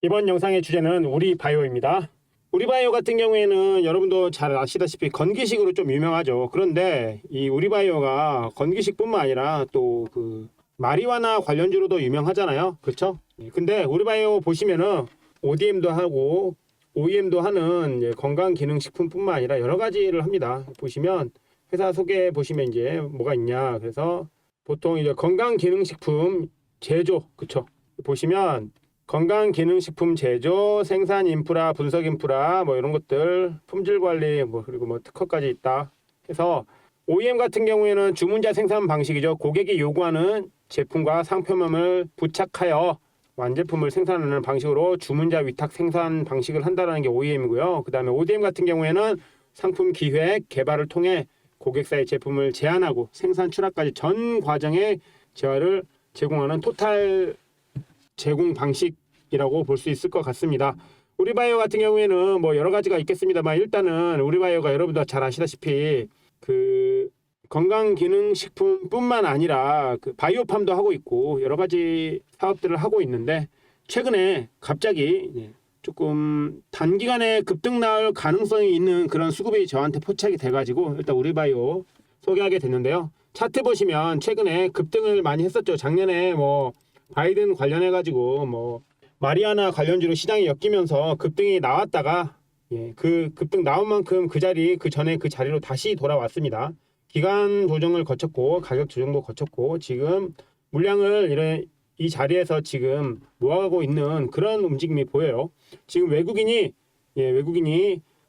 이번 영상의 주제는 우리바이오입니다. 우리바이오 같은 경우에는 여러분도 잘 아시다시피 건기식으로 좀 유명하죠. 그런데 이 우리바이오가 건기식뿐만 아니라 또 그 마리화나 관련주로도 유명하잖아요. 그렇죠? 근데 우리바이오 보시면은 ODM도 하고 OEM도 하는 건강기능식품뿐만 아니라 여러 가지를 합니다. 보시면 회사 소개 보시면 이제 뭐가 있냐. 그래서 보통 이제 건강기능식품 제조, 그쵸? 보시면 건강기능식품 제조, 생산 인프라, 분석 인프라, 뭐 이런 것들, 품질 관리, 그리고 특허까지 있다. 해서 OEM 같은 경우에는 주문자 생산 방식이죠. 고객이 요구하는 제품과 상표명을 부착하여 완제품을 생산하는 방식으로 주문자 위탁 생산 방식을 한다는 게 OEM이고요. 그 다음에 ODM 같은 경우에는 상품 기획, 개발을 통해 고객사의 제품을 제안하고 생산 출하까지 전 과정의 재화를 제공하는 토탈 제공 방식이라고 볼 수 있을 것 같습니다. 우리바이오 같은 경우에는 여러 가지가 있겠습니다만 일단은 우리바이오가 여러분도 잘 아시다시피 그 건강기능식품뿐만 아니라 그 바이오팜도 하고 있고 여러 가지 사업들을 하고 있는데 최근에 갑자기 조금 단기간에 급등 나올 가능성이 있는 그런 수급이 저한테 포착이 돼가지고 일단 우리바이오 소개하게 됐는데요. 차트 보시면 최근에 급등을 많이 했었죠. 작년에 바이든 관련해가지고 마리아나 관련주로 시장이 엮이면서 급등이 나왔다가 그 급등 나온 만큼 그 전에 그 자리로 다시 돌아왔습니다. 기간 조정을 거쳤고 가격 조정도 거쳤고 지금 물량을 이 자리에서 지금 모아가고 있는 그런 움직임이 보여요. 지금 외국인이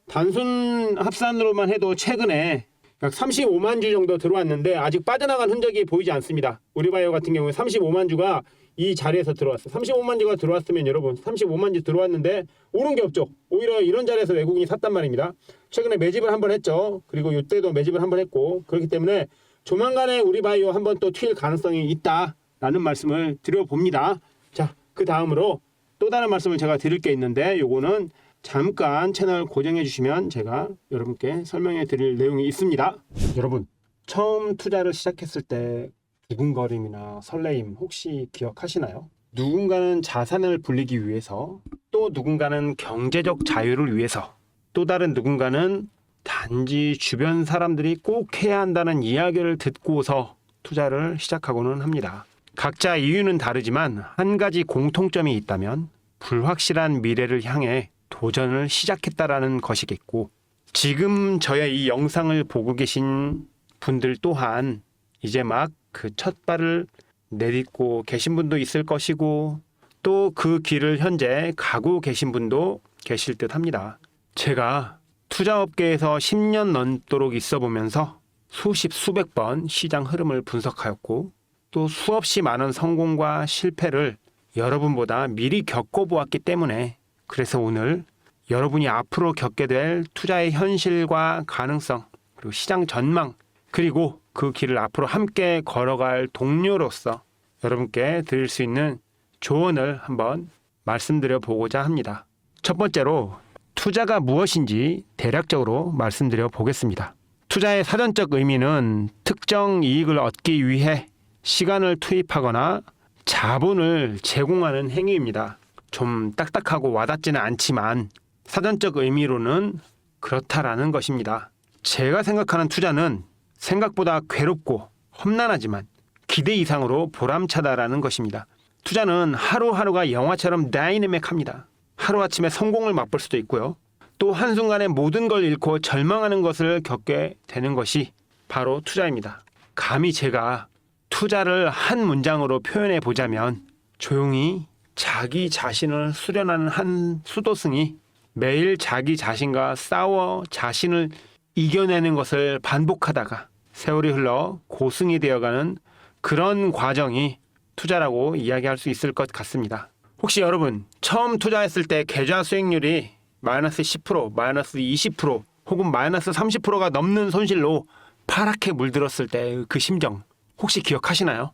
단순 합산으로만 해도 최근에 약 35만 주 정도 들어왔는데 아직 빠져나간 흔적이 보이지 않습니다. 우리바이오 같은 경우에 35만 주가 이 자리에서 들어왔어요. 35만 주가 들어왔으면 여러분 35만 주 들어왔는데 오른 게 없죠. 오히려 이런 자리에서 외국인이 샀단 말입니다. 최근에 매집을 한번 했죠. 그리고 이때도 매집을 한번 했고 그렇기 때문에 조만간에 우리바이오 한번 또 튈 가능성이 있다라는 말씀을 드려봅니다. 자, 그 다음으로 또 다른 말씀을 제가 드릴 게 있는데 요거는 잠깐 채널 고정해 주시면 제가 여러분께 설명해 드릴 내용이 있습니다. 여러분 처음 투자를 시작했을 때 두근거림이나 설레임 혹시 기억하시나요? 누군가는 자산을 불리기 위해서, 또 누군가는 경제적 자유를 위해서, 또 다른 누군가는 단지 주변 사람들이 꼭 해야 한다는 이야기를 듣고서 투자를 시작하고는 합니다. 각자 이유는 다르지만 한 가지 공통점이 있다면 불확실한 미래를 향해 도전을 시작했다라는 것이겠고, 지금 저의 이 영상을 보고 계신 분들 또한 이제 막 그 첫 발을 내딛고 계신 분도 있을 것이고 또 그 길을 현재 가고 계신 분도 계실 듯 합니다. 제가 투자업계에서 10년 넘도록 있어 보면서 수백 번 시장 흐름을 분석하였고 또 수없이 많은 성공과 실패를 여러분보다 미리 겪어보았기 때문에 그래서 오늘 여러분이 앞으로 겪게 될 투자의 현실과 가능성 그리고 시장 전망 그리고 그 길을 앞으로 함께 걸어갈 동료로서 여러분께 드릴 수 있는 조언을 한번 말씀드려 보고자 합니다. 첫 번째로 투자가 무엇인지 대략적으로 말씀드려 보겠습니다. 투자의 사전적 의미는 특정 이익을 얻기 위해 시간을 투입하거나 자본을 제공하는 행위입니다. 좀 딱딱하고 와닿지는 않지만 사전적 의미로는 그렇다라는 것입니다. 제가 생각하는 투자는 생각보다 괴롭고 험난하지만 기대 이상으로 보람차다라는 것입니다. 투자는 하루하루가 영화처럼 다이내믹합니다. 하루아침에 성공을 맛볼 수도 있고요. 또 한순간에 모든 걸 잃고 절망하는 것을 겪게 되는 것이 바로 투자입니다. 감히 제가 투자를 한 문장으로 표현해 보자면 조용히 자기 자신을 수련하는 한 수도승이 매일 자기 자신과 싸워 자신을 이겨내는 것을 반복하다가 세월이 흘러 고승이 되어가는 그런 과정이 투자라고 이야기할 수 있을 것 같습니다. 혹시 여러분 처음 투자했을 때 계좌 수익률이 마이너스 10%, 마이너스 20% 혹은 마이너스 30%가 넘는 손실로 파랗게 물들었을 때 그 심정 혹시 기억하시나요?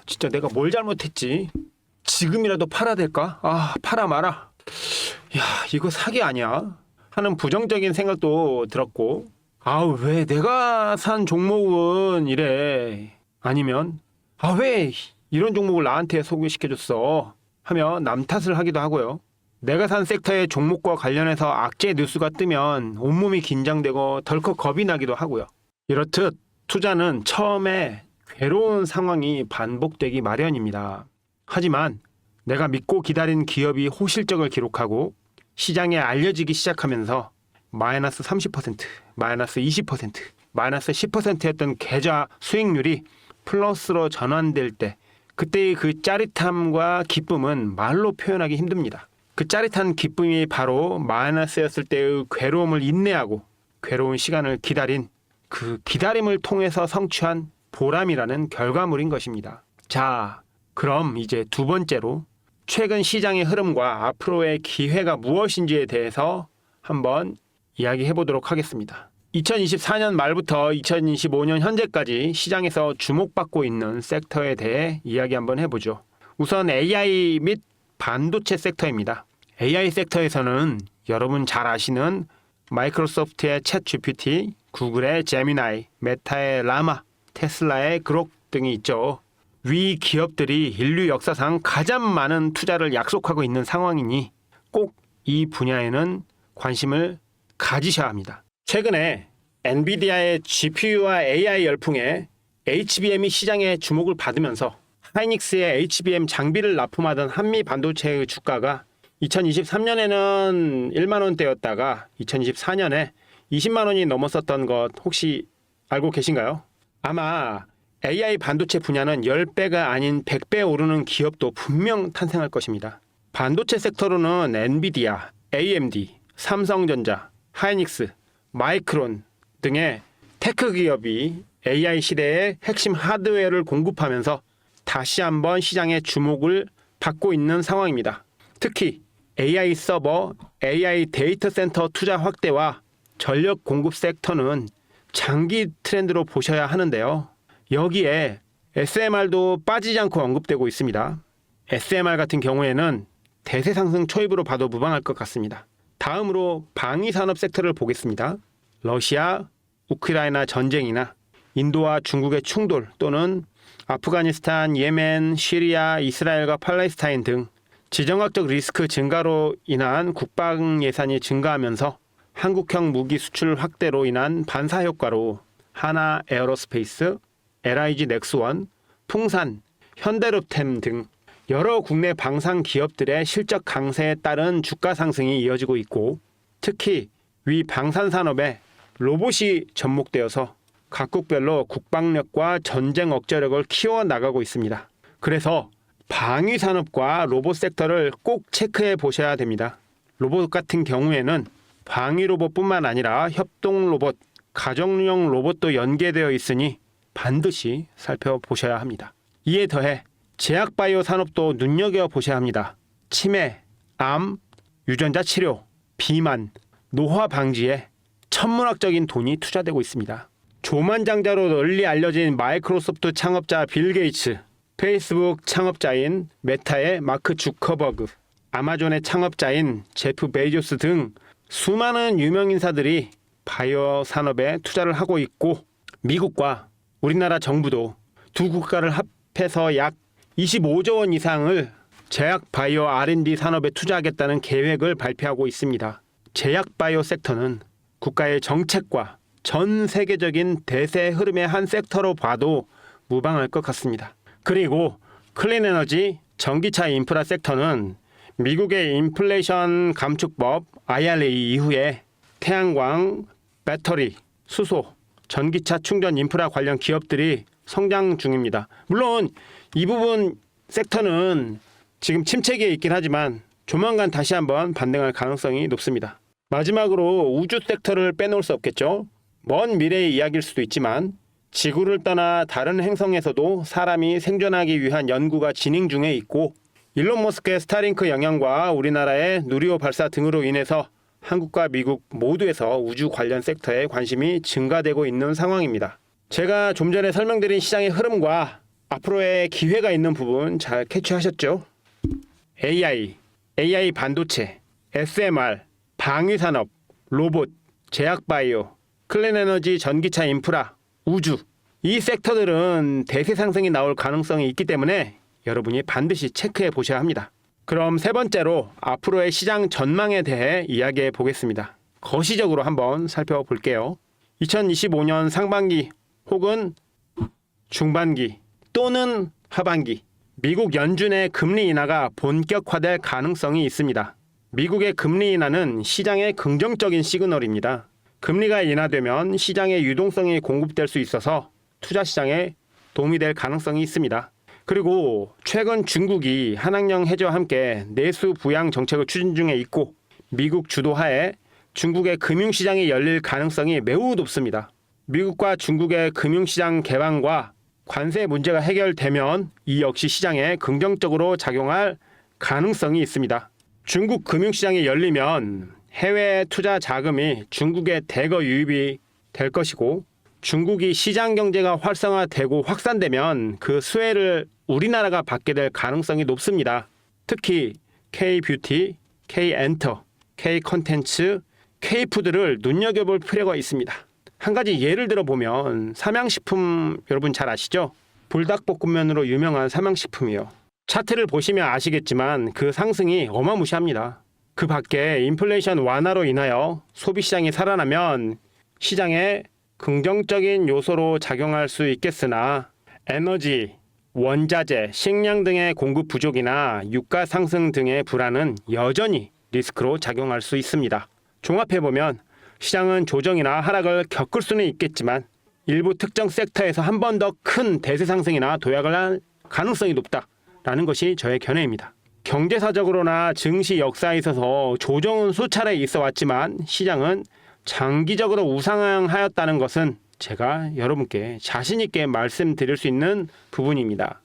진짜 내가 뭘 잘못했지? 지금이라도 팔아야 될까? 팔아 마라. 이거 사기 아니야? 하는 부정적인 생각도 들었고 왜 내가 산 종목은 이래? 아니면 왜 이런 종목을 나한테 소개시켜줬어? 하며 남 탓을 하기도 하고요. 내가 산 섹터의 종목과 관련해서 악재 뉴스가 뜨면 온몸이 긴장되고 덜컥 겁이 나기도 하고요. 이렇듯 투자는 처음에 괴로운 상황이 반복되기 마련입니다. 하지만 내가 믿고 기다린 기업이 호실적을 기록하고 시장에 알려지기 시작하면서 마이너스 30%, 마이너스 20%, 마이너스 10%였던 계좌 수익률이 플러스로 전환될 때 그때의 그 짜릿함과 기쁨은 말로 표현하기 힘듭니다. 그 짜릿한 기쁨이 바로 마이너스였을 때의 괴로움을 인내하고 괴로운 시간을 기다린 그 기다림을 통해서 성취한 보람이라는 결과물인 것입니다. 자, 그럼 이제 두 번째로 최근 시장의 흐름과 앞으로의 기회가 무엇인지에 대해서 한번 이야기해 보도록 하겠습니다. 2024년 말부터 2025년 현재까지 시장에서 주목받고 있는 섹터에 대해 이야기 한번 해보죠. 우선 AI 및 반도체 섹터입니다. AI 섹터에서는 여러분 잘 아시는 마이크로소프트의 챗 GPT, 구글의 제미나이, 메타의 라마, 테슬라의 그록 등이 있죠. 위 기업들이 인류 역사상 가장 많은 투자를 약속하고 있는 상황이니 꼭 이 분야에는 관심을 가지셔야 합니다. 최근에 엔비디아의 GPU와 AI 열풍에 HBM이 시장에 주목을 받으면서 하이닉스의 HBM 장비를 납품하던 한미 반도체의 주가가 2023년에는 1만 원대였다가 2024년에 20만 원이 넘었었던 것 혹시 알고 계신가요? 아마 AI 반도체 분야는 10배가 아닌 100배 오르는 기업도 분명 탄생할 것입니다. 반도체 섹터로는 엔비디아, AMD, 삼성전자, 하이닉스, 마이크론 등의 테크 기업이 AI 시대의 핵심 하드웨어를 공급하면서 다시 한번 시장의 주목을 받고 있는 상황입니다. 특히 AI 서버, AI 데이터 센터 투자 확대와 전력 공급 섹터는 장기 트렌드로 보셔야 하는데요. 여기에 SMR도 빠지지 않고 언급되고 있습니다. SMR 같은 경우에는 대세 상승 초입으로 봐도 무방할 것 같습니다. 다음으로 방위산업 섹터를 보겠습니다. 러시아, 우크라이나 전쟁이나 인도와 중국의 충돌 또는 아프가니스탄, 예멘, 시리아, 이스라엘과 팔레스타인 등 지정학적 리스크 증가로 인한 국방 예산이 증가하면서 한국형 무기 수출 확대로 인한 반사 효과로 하나 에어로스페이스, LIG 넥스원, 풍산, 현대롭템 등 여러 국내 방산 기업들의 실적 강세에 따른 주가 상승이 이어지고 있고 특히 위 방산 산업에 로봇이 접목되어서 각국별로 국방력과 전쟁 억제력을 키워나가고 있습니다. 그래서 방위 산업과 로봇 섹터를 꼭 체크해 보셔야 됩니다. 로봇 같은 경우에는 방위 로봇뿐만 아니라 협동 로봇, 가정용 로봇도 연계되어 있으니 반드시 살펴보셔야 합니다. 이에 더해 제약바이오 산업도 눈여겨보셔야 합니다. 치매, 암, 유전자 치료, 비만, 노화 방지에 천문학적인 돈이 투자되고 있습니다. 조만장자로 널리 알려진 마이크로소프트 창업자 빌 게이츠, 페이스북 창업자인 메타의 마크 주커버그, 아마존의 창업자인 제프 베이조스 등 수많은 유명 인사들이 바이오 산업에 투자를 하고 있고 미국과 우리나라 정부도 두 국가를 합해서 약 25조 원 이상을 제약 바이오 R&D 산업에 투자하겠다는 계획을 발표하고 있습니다. 제약 바이오 섹터는 국가의 정책과 전 세계적인 대세 흐름의 한 섹터로 봐도 무방할 것 같습니다. 그리고 클린 에너지, 전기차 인프라 섹터는 미국의 인플레이션 감축법 IRA 이후에 태양광, 배터리, 수소, 전기차 충전 인프라 관련 기업들이 성장 중입니다. 물론 이 부분 섹터는 지금 침체기에 있긴 하지만 조만간 다시 한번 반등할 가능성이 높습니다. 마지막으로 우주 섹터를 빼놓을 수 없겠죠. 먼 미래의 이야기일 수도 있지만 지구를 떠나 다른 행성에서도 사람이 생존하기 위한 연구가 진행 중에 있고 일론 머스크의 스타링크 영향과 우리나라의 누리호 발사 등으로 인해서 한국과 미국 모두에서 우주 관련 섹터에 관심이 증가되고 있는 상황입니다. 제가 좀 전에 설명드린 시장의 흐름과 앞으로의 기회가 있는 부분 잘 캐치하셨죠? AI, AI 반도체, SMR, 방위산업, 로봇, 제약바이오, 클린에너지, 전기차 인프라, 우주 이 섹터들은 대세 상승이 나올 가능성이 있기 때문에 여러분이 반드시 체크해 보셔야 합니다. 그럼 세 번째로 앞으로의 시장 전망에 대해 이야기해 보겠습니다. 거시적으로 한번 살펴볼게요. 2025년 상반기 혹은 중반기 또는 하반기 미국 연준의 금리 인하가 본격화될 가능성이 있습니다. 미국의 금리 인하는 시장의 긍정적인 시그널입니다. 금리가 인하되면 시장의 유동성이 공급될 수 있어서 투자 시장에 도움이 될 가능성이 있습니다. 그리고 최근 중국이 한학령 해저와 함께 내수 부양 정책을 추진 중에 있고 미국 주도하에 중국의 금융시장이 열릴 가능성이 매우 높습니다. 미국과 중국의 금융시장 개방과 관세 문제가 해결되면 이 역시 시장에 긍정적으로 작용할 가능성이 있습니다. 중국 금융시장이 열리면 해외 투자 자금이 중국에 대거 유입이 될 것이고 중국이 시장 경제가 활성화되고 확산되면 그 수혜를 우리나라가 받게 될 가능성이 높습니다. 특히 K-뷰티, K-엔터, K-컨텐츠, K-푸드를 눈여겨볼 필요가 있습니다. 한 가지 예를 들어보면 삼양식품 여러분 잘 아시죠? 불닭볶음면으로 유명한 삼양식품이요. 차트를 보시면 아시겠지만 그 상승이 어마무시합니다. 그 밖에 인플레이션 완화로 인하여 소비시장이 살아나면 시장에 긍정적인 요소로 작용할 수 있겠으나 에너지, 원자재, 식량 등의 공급 부족이나 유가 상승 등의 불안은 여전히 리스크로 작용할 수 있습니다. 종합해보면 시장은 조정이나 하락을 겪을 수는 있겠지만 일부 특정 섹터에서 한 번 더 큰 대세 상승이나 도약을 할 가능성이 높다라는 것이 저의 견해입니다. 경제사적으로나 증시 역사에 있어서 조정은 수차례 있어 왔지만 시장은 장기적으로 우상향하였다는 것은 제가 여러분께 자신 있게 말씀드릴 수 있는 부분입니다.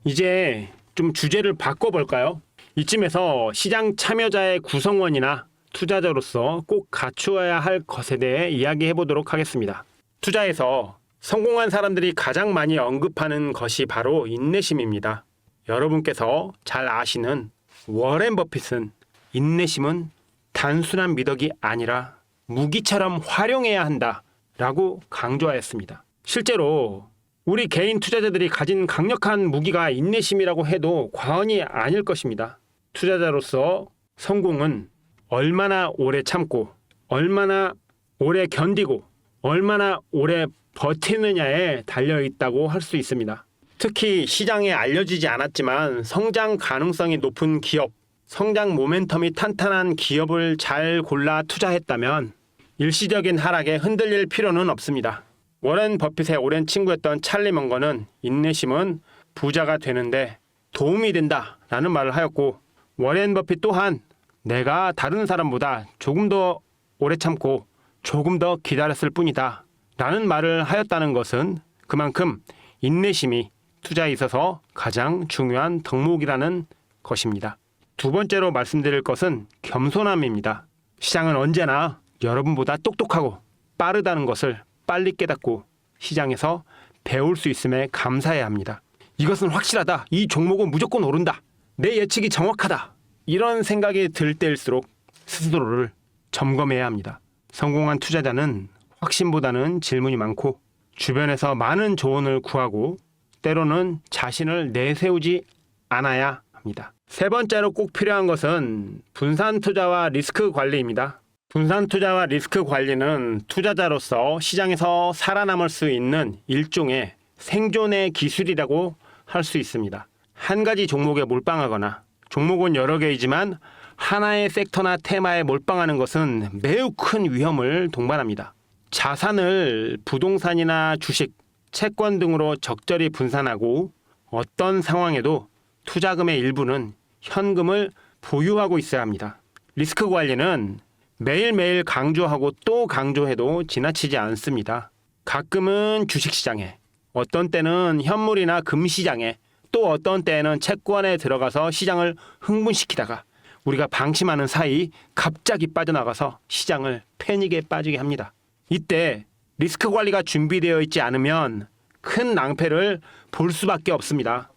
이제 좀 주제를 바꿔볼까요? 이쯤에서 시장 참여자의 구성원이나 투자자로서 꼭 갖추어야 할 것에 대해 이야기해 보도록 하겠습니다. 투자에서 성공한 사람들이 가장 많이 언급하는 것이 바로 인내심입니다. 여러분께서 잘 아시는 워렌 버핏은 인내심은 단순한 미덕이 아니라 무기처럼 활용해야 한다라고 강조하였습니다. 실제로 우리 개인 투자자들이 가진 강력한 무기가 인내심이라고 해도 과언이 아닐 것입니다. 투자자로서 성공은 얼마나 오래 참고 얼마나 오래 견디고 얼마나 오래 버티느냐에 달려있다고 할 수 있습니다. 특히 시장에 알려지지 않았지만 성장 가능성이 높은 기업, 성장 모멘텀이 탄탄한 기업을 잘 골라 투자했다면 일시적인 하락에 흔들릴 필요는 없습니다. 워렌 버핏의 오랜 친구였던 찰리 먼거는 인내심은 부자가 되는데 도움이 된다라는 말을 하였고 워렌 버핏 또한 내가 다른 사람보다 조금 더 오래 참고 조금 더 기다렸을 뿐이다 라는 말을 하였다는 것은 그만큼 인내심이 투자에 있어서 가장 중요한 덕목이라는 것입니다. 두 번째로 말씀드릴 것은 겸손함입니다. 시장은 언제나 여러분보다 똑똑하고 빠르다는 것을 빨리 깨닫고 시장에서 배울 수 있음에 감사해야 합니다. 이것은 확실하다. 이 종목은 무조건 오른다. 내 예측이 정확하다. 이런 생각이 들 때일수록 스스로를 점검해야 합니다. 성공한 투자자는 확신보다는 질문이 많고 주변에서 많은 조언을 구하고 때로는 자신을 내세우지 않아야 합니다. 세 번째로 꼭 필요한 것은 분산 투자와 리스크 관리입니다. 분산 투자와 리스크 관리는 투자자로서 시장에서 살아남을 수 있는 일종의 생존의 기술이라고 할 수 있습니다. 한 가지 종목에 몰빵하거나 종목은 여러 개이지만 하나의 섹터나 테마에 몰빵하는 것은 매우 큰 위험을 동반합니다. 자산을 부동산이나 주식, 채권 등으로 적절히 분산하고 어떤 상황에도 투자금의 일부는 현금을 보유하고 있어야 합니다. 리스크 관리는 매일매일 강조하고 또 강조해도 지나치지 않습니다. 가끔은 주식시장에, 어떤 때는 현물이나 금시장에, 또 어떤 때에는 채권에 들어가서 시장을 흥분시키다가 우리가 방심하는 사이 갑자기 빠져나가서 시장을 패닉에 빠지게 합니다. 이때 리스크 관리가 준비되어 있지 않으면 큰 낭패를 볼 수밖에 없습니다.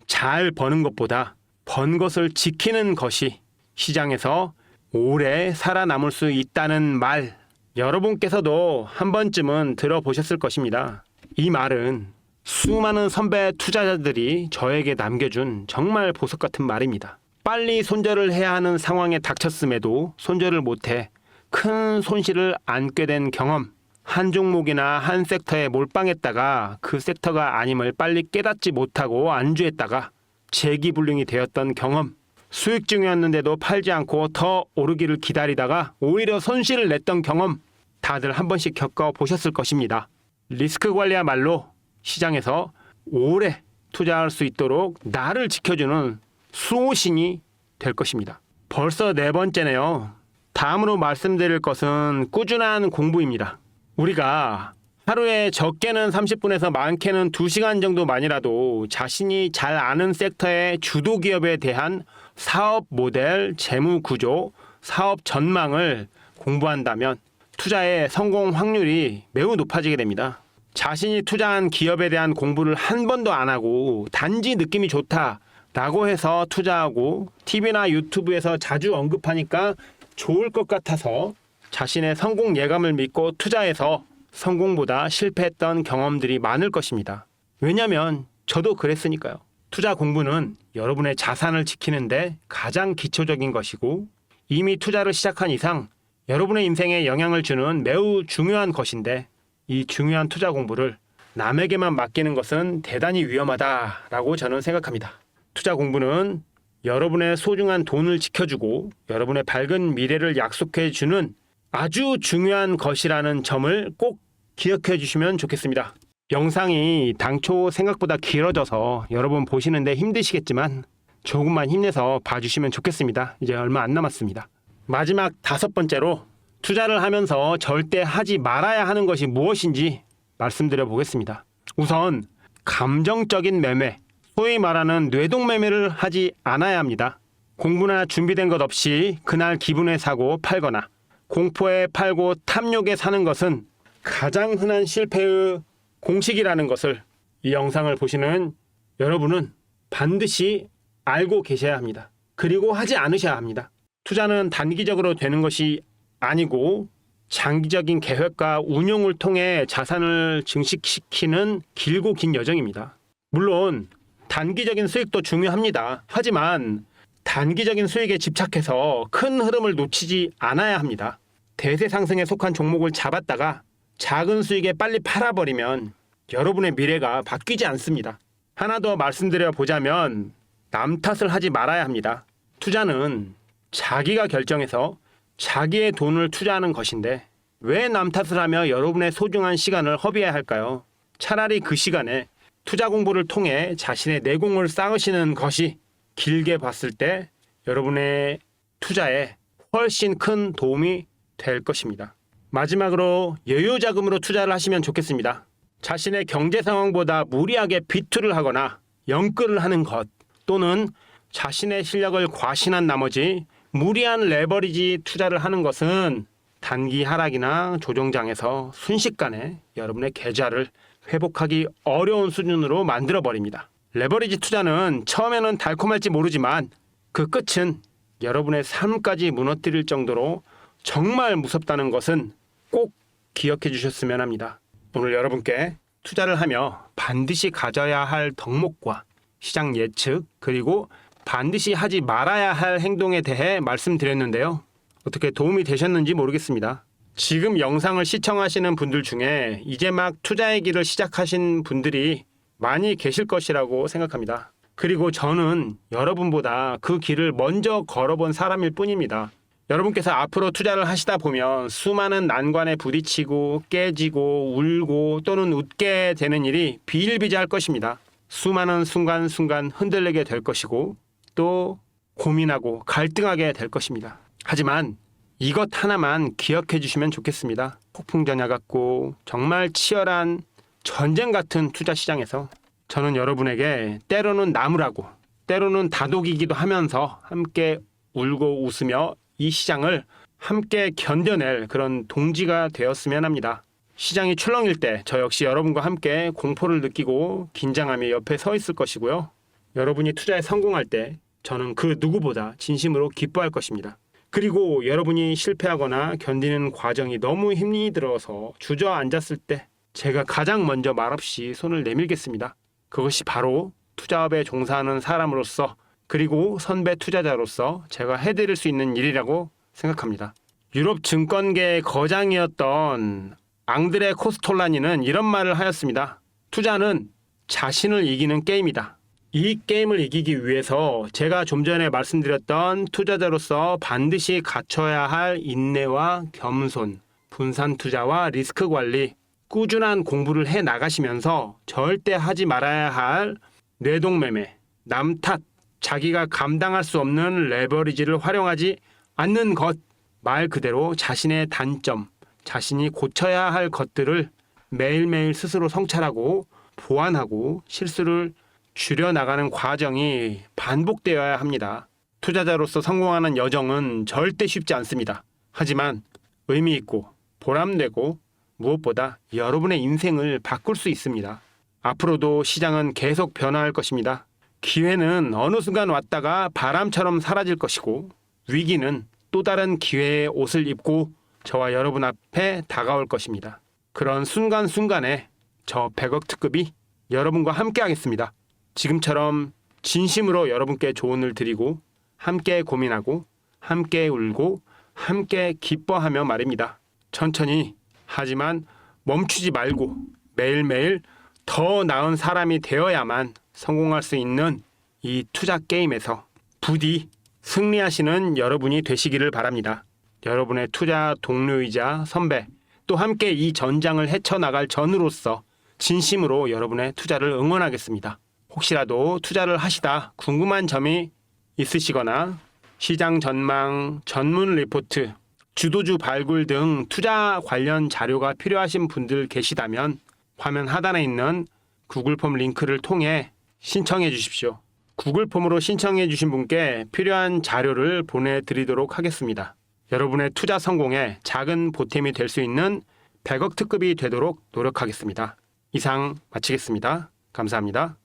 잘 버는 것보다 번 것을 지키는 것이 시장에서 오래 살아남을 수 있다는 말, 여러분께서도 한 번쯤은 들어보셨을 것입니다. 이 말은 수많은 선배 투자자들이 저에게 남겨준 정말 보석 같은 말입니다. 빨리 손절을 해야 하는 상황에 닥쳤음에도 손절을 못해 큰 손실을 안게 된 경험, 한 종목이나 한 섹터에 몰빵했다가 그 섹터가 아님을 빨리 깨닫지 못하고 안주했다가 재기불능이 되었던 경험, 수익 중이었는데도 팔지 않고 더 오르기를 기다리다가 오히려 손실을 냈던 경험, 다들 한 번씩 겪어보셨을 것입니다. 리스크 관리야말로 시장에서 오래 투자할 수 있도록 나를 지켜주는 수호신이 될 것입니다. 벌써 4번째네요. 다음으로 말씀드릴 것은 꾸준한 공부입니다. 우리가 하루에 적게는 30분에서 많게는 2시간 정도만이라도 자신이 잘 아는 섹터의 주도 기업에 대한 사업 모델, 재무 구조, 사업 전망을 공부한다면 투자의 성공 확률이 매우 높아지게 됩니다. 자신이 투자한 기업에 대한 공부를 한 번도 안 하고 단지 느낌이 좋다라고 해서 투자하고 TV나 유튜브에서 자주 언급하니까 좋을 것 같아서 자신의 성공 예감을 믿고 투자해서 성공보다 실패했던 경험들이 많을 것입니다. 왜냐하면 저도 그랬으니까요. 투자 공부는 여러분의 자산을 지키는데 가장 기초적인 것이고 이미 투자를 시작한 이상 여러분의 인생에 영향을 주는 매우 중요한 것인데 이 중요한 투자 공부를 남에게만 맡기는 것은 대단히 위험하다라고 저는 생각합니다. 투자 공부는 여러분의 소중한 돈을 지켜주고 여러분의 밝은 미래를 약속해주는 아주 중요한 것이라는 점을 꼭 기억해 주시면 좋겠습니다. 영상이 당초 생각보다 길어져서 여러분 보시는데 힘드시겠지만 조금만 힘내서 봐주시면 좋겠습니다. 이제 얼마 안 남았습니다. 마지막 5번째로 투자를 하면서 절대 하지 말아야 하는 것이 무엇인지 말씀드려 보겠습니다. 우선 감정적인 매매, 소위 말하는 뇌동매매를 하지 않아야 합니다. 공부나 준비된 것 없이 그날 기분에 사고 팔거나 공포에 팔고 탐욕에 사는 것은 가장 흔한 실패의 공식이라는 것을 이 영상을 보시는 여러분은 반드시 알고 계셔야 합니다. 그리고 하지 않으셔야 합니다. 투자는 단기적으로 되는 것이 아니고 장기적인 계획과 운용을 통해 자산을 증식시키는 길고 긴 여정입니다. 물론 단기적인 수익도 중요합니다. 하지만 단기적인 수익에 집착해서 큰 흐름을 놓치지 않아야 합니다. 대세 상승에 속한 종목을 잡았다가 작은 수익에 빨리 팔아버리면 여러분의 미래가 바뀌지 않습니다. 하나 더 말씀드려 보자면 남 탓을 하지 말아야 합니다. 투자는 자기가 결정해서 자기의 돈을 투자하는 것인데 왜 남 탓을 하며 여러분의 소중한 시간을 허비해야 할까요? 차라리 그 시간에 투자 공부를 통해 자신의 내공을 쌓으시는 것이 길게 봤을 때 여러분의 투자에 훨씬 큰 도움이 될 것입니다. 마지막으로 여유 자금으로 투자를 하시면 좋겠습니다. 자신의 경제 상황보다 무리하게 비투를 하거나 영끌을 하는 것 또는 자신의 실력을 과신한 나머지 무리한 레버리지 투자를 하는 것은 단기 하락이나 조정장에서 순식간에 여러분의 계좌를 회복하기 어려운 수준으로 만들어버립니다. 레버리지 투자는 처음에는 달콤할지 모르지만 그 끝은 여러분의 삶까지 무너뜨릴 정도로 정말 무섭다는 것은 꼭 기억해 주셨으면 합니다. 오늘 여러분께 투자를 하며 반드시 가져야 할 덕목과 시장 예측 그리고 반드시 하지 말아야 할 행동에 대해 말씀드렸는데요. 어떻게 도움이 되셨는지 모르겠습니다. 지금 영상을 시청하시는 분들 중에 이제 막 투자의 길을 시작하신 분들이 많이 계실 것이라고 생각합니다. 그리고 저는 여러분보다 그 길을 먼저 걸어본 사람일 뿐입니다. 여러분께서 앞으로 투자를 하시다 보면 수많은 난관에 부딪히고 깨지고 울고 또는 웃게 되는 일이 비일비재할 것입니다. 수많은 순간순간 흔들리게 될 것이고 또 고민하고 갈등하게 될 것입니다. 하지만 이것 하나만 기억해 주시면 좋겠습니다. 폭풍전야 같고 정말 치열한 전쟁 같은 투자 시장에서 저는 여러분에게 때로는 나무라고 때로는 다독이기도 하면서 함께 울고 웃으며 이 시장을 함께 견뎌낼 그런 동지가 되었으면 합니다. 시장이 출렁일 때 저 역시 여러분과 함께 공포를 느끼고 긴장하며 옆에 서 있을 것이고요. 여러분이 투자에 성공할 때 저는 그 누구보다 진심으로 기뻐할 것입니다. 그리고 여러분이 실패하거나 견디는 과정이 너무 힘이 들어서 주저앉았을 때 제가 가장 먼저 말없이 손을 내밀겠습니다. 그것이 바로 투자업에 종사하는 사람으로서 그리고 선배 투자자로서 제가 해드릴 수 있는 일이라고 생각합니다. 유럽 증권계의 거장이었던 앙드레 코스톨라니는 이런 말을 하였습니다. 투자는 자신을 이기는 게임이다. 이 게임을 이기기 위해서 제가 좀 전에 말씀드렸던 투자자로서 반드시 갖춰야 할 인내와 겸손, 분산 투자와 리스크 관리, 꾸준한 공부를 해 나가시면서 절대 하지 말아야 할 뇌동매매, 남 탓, 자기가 감당할 수 없는 레버리지를 활용하지 않는 것, 말 그대로 자신의 단점, 자신이 고쳐야 할 것들을 매일매일 스스로 성찰하고 보완하고 실수를 줄여나가는 과정이 반복되어야 합니다. 투자자로서 성공하는 여정은 절대 쉽지 않습니다. 하지만 의미 있고 보람되고 무엇보다 여러분의 인생을 바꿀 수 있습니다. 앞으로도 시장은 계속 변화할 것입니다. 기회는 어느 순간 왔다가 바람처럼 사라질 것이고 위기는 또 다른 기회의 옷을 입고 저와 여러분 앞에 다가올 것입니다. 그런 순간순간에 저 100억 특급이 여러분과 함께 하겠습니다. 지금처럼 진심으로 여러분께 조언을 드리고 함께 고민하고 함께 울고 함께 기뻐하며 말입니다. 천천히 하지만 멈추지 말고 매일매일 더 나은 사람이 되어야만 성공할 수 있는 이 투자 게임에서 부디 승리하시는 여러분이 되시기를 바랍니다. 여러분의 투자 동료이자 선배, 또 함께 이 전장을 헤쳐나갈 전우로서 진심으로 여러분의 투자를 응원하겠습니다. 혹시라도 투자를 하시다 궁금한 점이 있으시거나 시장 전망, 전문 리포트, 주도주 발굴 등 투자 관련 자료가 필요하신 분들 계시다면 화면 하단에 있는 구글 폼 링크를 통해 신청해 주십시오. 구글 폼으로 신청해 주신 분께 필요한 자료를 보내드리도록 하겠습니다. 여러분의 투자 성공에 작은 보탬이 될 수 있는 100억 특급이 되도록 노력하겠습니다. 이상 마치겠습니다. 감사합니다.